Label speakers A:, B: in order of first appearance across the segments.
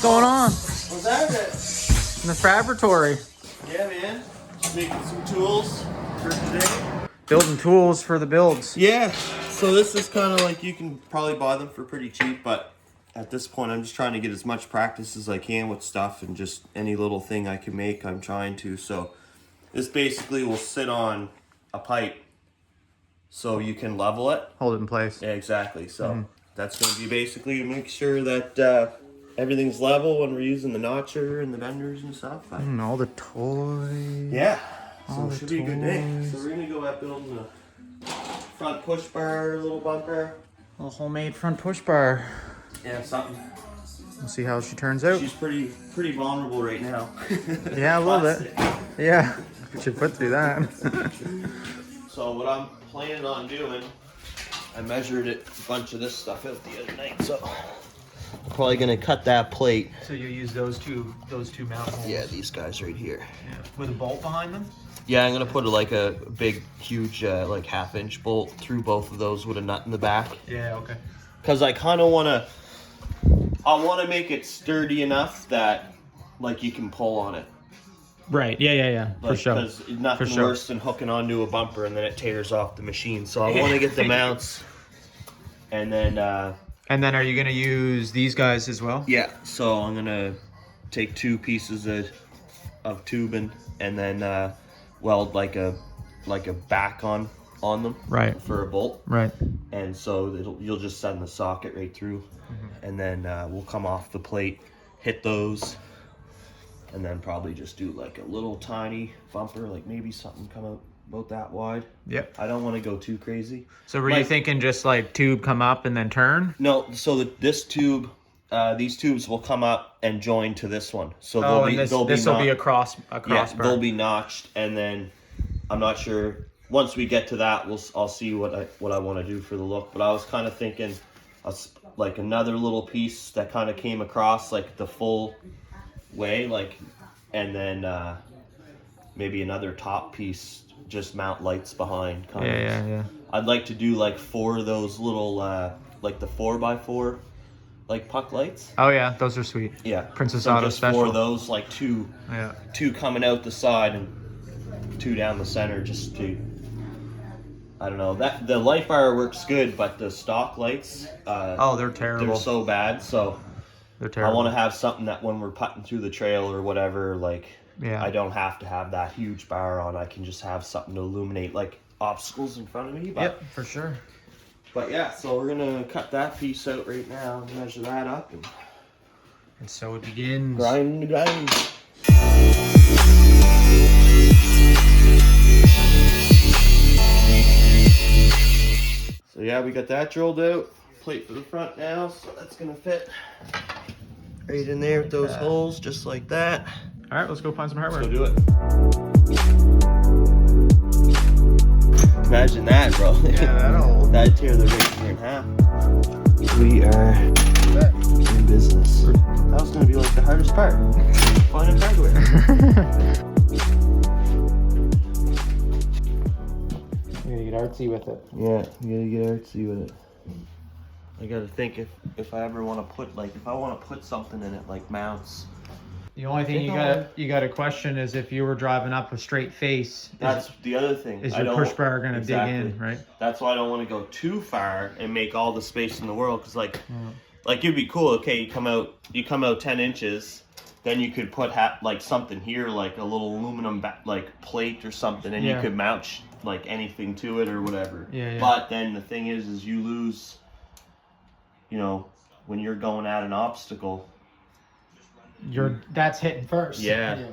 A: going on?
B: What's that?
A: In the Fabratory.
B: Yeah, man. Just making some tools for today.
A: Building tools for the builds.
B: Yeah. So this is kind of like, you can probably buy them for pretty cheap, but at this point I'm just trying to get as much practice as I can with stuff, and just any little thing I can make, I'm trying to. So this basically will sit on a pipe so you can level it.
A: Hold it in place.
B: Yeah, exactly. So that's going to be basically to make sure that everything's level when we're using the notcher and the benders and stuff.
A: And all the toys.
B: Yeah, so
A: All
B: it
A: the
B: should be a good day.
A: toys.
B: So we're going to go at building a front push bar, little bumper.
A: A little homemade front push bar.
B: Yeah, something.
A: We'll see how she turns out.
B: She's pretty vulnerable right now.
A: Yeah, a little bit. Yeah, we should put through that.
B: So what I'm planning on doing, I measured a bunch of this stuff out the other night, so I'm probably gonna cut that plate.
A: So you use those two mount holes?
B: Yeah, these guys right here.
A: Yeah. With a bolt behind them?
B: Yeah, I'm gonna put like a big, huge, like 1/2-inch bolt through both of those with a nut in the back.
A: Yeah, okay.
B: Cause I kind of wanna make it sturdy enough that like you can pull on it.
A: Right, yeah,
B: Like,
A: for sure.
B: Because nothing worse than hooking onto a bumper and then it tears off the machine. So I want to get the mounts, and then
A: And then are you gonna use these guys as well?
B: yeah. So I'm gonna take 2 pieces of tubing and then weld like a back on them.
A: Right.
B: For a bolt.
A: Right.
B: And so you'll just send the socket right through, and then we'll come off the plate, hit those. And then probably just do like a little tiny bumper, like maybe something come out about that wide.
A: Yep.
B: I don't want to go too crazy.
A: So were you thinking just like tube come up and then turn?
B: No, so this tube, these tubes will come up and join to this one. So
A: this will be a cross
B: yeah,
A: bar.
B: they'll be notched, and then I'm not sure. Once we get to that, I'll see what I want to do for the look. But I was kind of thinking, like another little piece that kind of came across like the full way, like, and then maybe another top piece, just mount lights behind.
A: Yeah.
B: I'd like to do like 4 of those little like the 4x4 like puck lights.
A: Oh yeah, those are sweet.
B: Yeah,
A: Princess
B: so
A: Auto
B: just
A: special.
B: 4 of those, like 2 coming out the side and 2 down the center, just to, I don't know, that the light bar works good, but the stock lights
A: they're terrible.
B: they're so bad. So
A: They're terrible.
B: I want to have something that when we're putting through the trail or whatever, like, I don't have to have that huge bar on. I can just have something to illuminate like obstacles in front of me. But,
A: yep, for sure.
B: But yeah, so we're gonna cut that piece out right now, measure that up,
A: And so it begins.
B: grind. So yeah, we got that drilled out. Plate for the front now, so that's gonna fit right in there with those holes, just like that.
A: All right, let's go find some hardware.
B: Let's go do it. Imagine that, bro.
A: Yeah,
B: That'd tear the rig in half. We are in business. That was gonna be like the hardest part. Finding hardware.
A: You gotta get artsy with it.
B: Yeah, you gotta get artsy with it. I gotta think if I ever want to put, like, if I want to put something in it, like mounts.
A: The only thing you got to question is if you were driving up a straight face.
B: That's the other thing.
A: Is your push bar gonna dig in, right?
B: That's why I don't want to go too far and make all the space in the world, because like it'd be cool. Okay, you come out 10 inches, then you could put like something here, like a little aluminum like plate or something, and you could mount like anything to it or whatever.
A: Yeah.
B: But then the thing is you lose. You know, when you're going at an obstacle,
A: that's hitting first.
B: Yeah.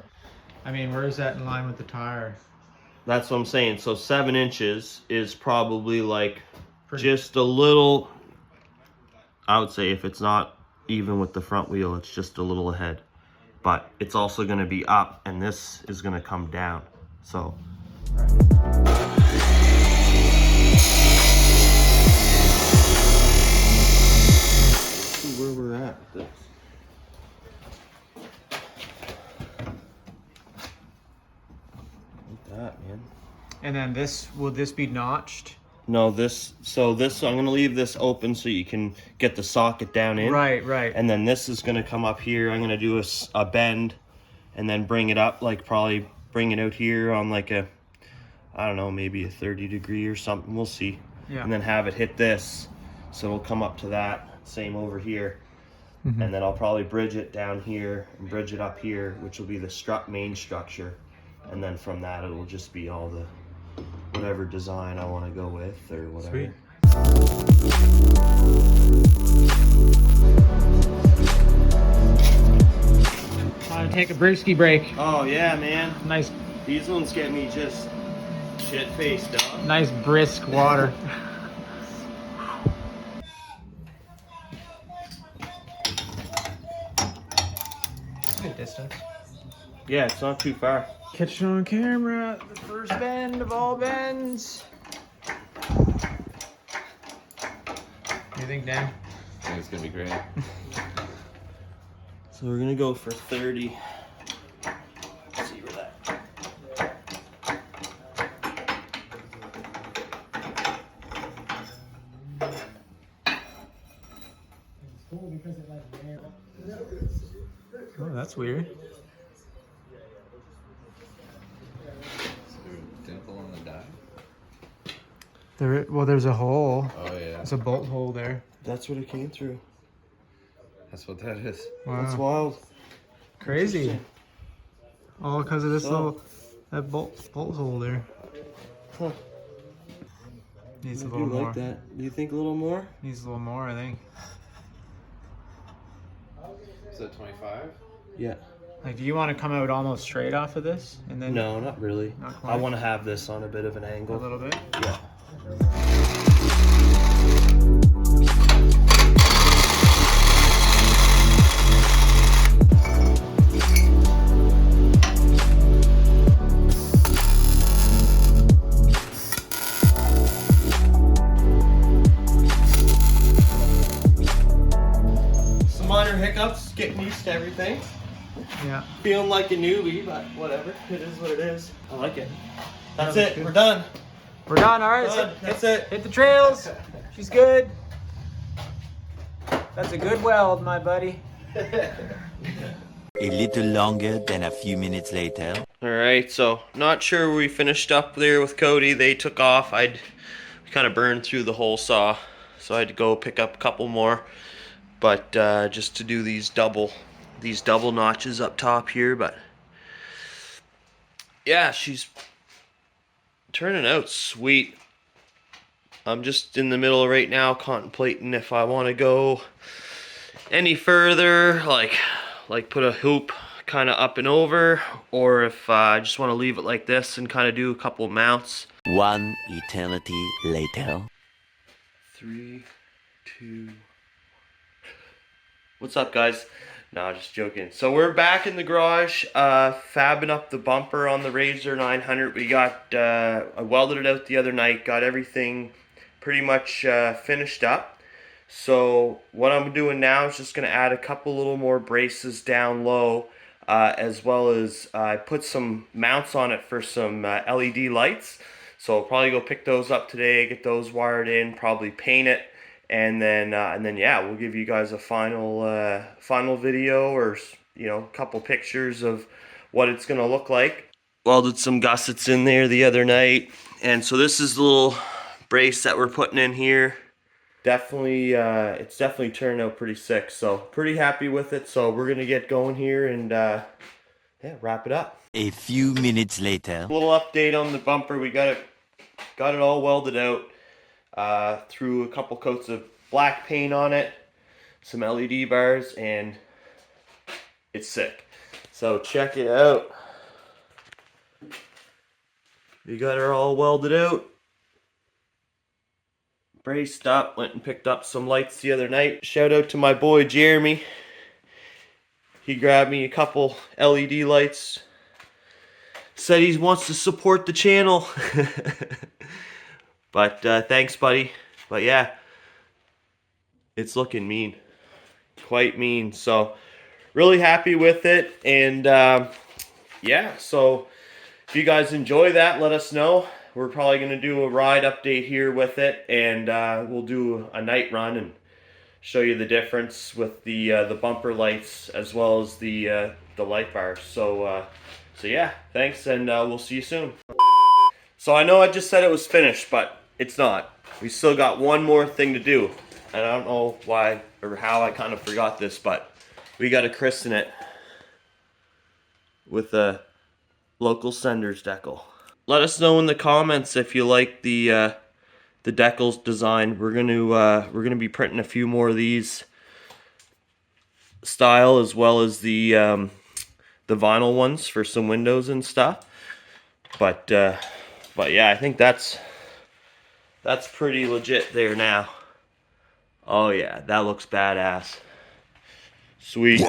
A: I mean, where is that in line with the tire?
B: That's what I'm saying. So 7 inches is probably like just a little, I would say, if it's not even with the front wheel, it's just a little ahead. But it's also going to be up, and this is going to come down. So where we're at with this. Look at that, man.
A: And then will this be notched?
B: No, this, so this, I'm gonna leave this open so you can get the socket down in.
A: Right, right.
B: And then this is gonna come up here. I'm gonna do a bend and then bring it up, like probably bring it out here on like a, I don't know, maybe a 30 degree or something, we'll see.
A: Yeah.
B: And then have it hit this, so it'll come up to that, same over here. And then I'll probably bridge it down here and bridge it up here, which will be the main structure. And then from that, it'll just be all the, whatever design I want to go with or whatever.
A: Sweet. Want to take a brewski break?
B: Oh yeah, man.
A: Nice,
B: These ones get me just shit-faced, dog.
A: nice brisk water. Good distance.
B: Yeah, it's not too far.
A: Catch it on camera. The first bend of all bends. What do you think, Dan?
C: I think it's gonna be great.
B: So we're gonna go for 30. Let's see where that.
A: Oh, that's weird.
C: Is there a dimple on the die?
A: There's a hole.
C: Oh yeah.
A: There's a bolt hole there.
B: That's what it came through.
C: That's what that is.
A: Wow.
B: That's wild.
A: Crazy. All because of this
B: So-
A: that bolt hole there.
B: Huh.
A: Needs a
B: I
A: little
B: do
A: more.
B: like that. Do you think a little more?
A: Needs a little more, I think.
C: Is that 25?
B: Yeah.
A: Like, do you want to come out almost straight off of this, and then
B: No, not really.
A: Not quite.
B: I want to have this on a bit of an
A: a
B: angle.
A: little bit?
B: Yeah. Some minor hiccups, getting used to everything.
A: Yeah.
B: Feeling like a newbie, but whatever. It is what it is. I like it. That's
A: That was
B: it.
A: good.
B: We're done.
A: We're done. All right.
B: Done. That's it.
A: Hit the trails. She's good. That's a good weld, my buddy.
D: A little longer than a few minutes later.
B: Alright, so not sure where we finished up there with Cody. They took off. I'd kind of burned through the whole saw, so I had to go pick up a couple more. But just to do these double notches up top here. But yeah, she's turning out sweet. I'm just in the middle right now contemplating if I want to go any further, like put a hoop kind of up and over, or if I just want to leave it like this and kind of do a couple mounts.
D: One eternity later.
B: 3, 2. What's up, guys? No, just joking. So we're back in the garage, fabbing up the bumper on the RZR 900. We got, I welded it out the other night, got everything pretty much finished up. So what I'm doing now is just going to add a couple little more braces down low, as well as I put some mounts on it for some LED lights. So I'll probably go pick those up today, get those wired in, probably paint it, and then yeah, we'll give you guys a final video, or a couple pictures of what it's going to look like. Welded some gussets in there the other night, and so this is the little brace that we're putting in here. Definitely, it's definitely turned out pretty sick, so pretty happy with it. So we're gonna get going here and yeah, wrap it up.
D: A few minutes later.
B: A little update on the bumper. We got it all welded out, threw a couple coats of black paint on it, some LED bars, and it's sick. So check it out. We got her all welded out, braced up. Went and picked up some lights the other night. Shout out to my boy Jeremy. He grabbed me a couple LED lights. Said he wants to support the channel. But thanks, buddy. But yeah, it's looking mean. Quite mean. So really happy with it. And yeah, so if you guys enjoy that, let us know. we're probably gonna do a ride update here with it, and we'll do a night run and show you the difference with the bumper lights as well as the light bars. So yeah, thanks, and we'll see you soon. So I know I just said it was finished, but it's not. We still got one more thing to do, and I don't know why or how I kind of forgot this, but we got to christen it with a local sender's decal. Let us know in the comments if you like the decals design. We're gonna be printing a few more of these style, as well as the vinyl ones for some windows and stuff. But yeah, I think that's pretty legit there now. Oh yeah, that looks badass. Sweet.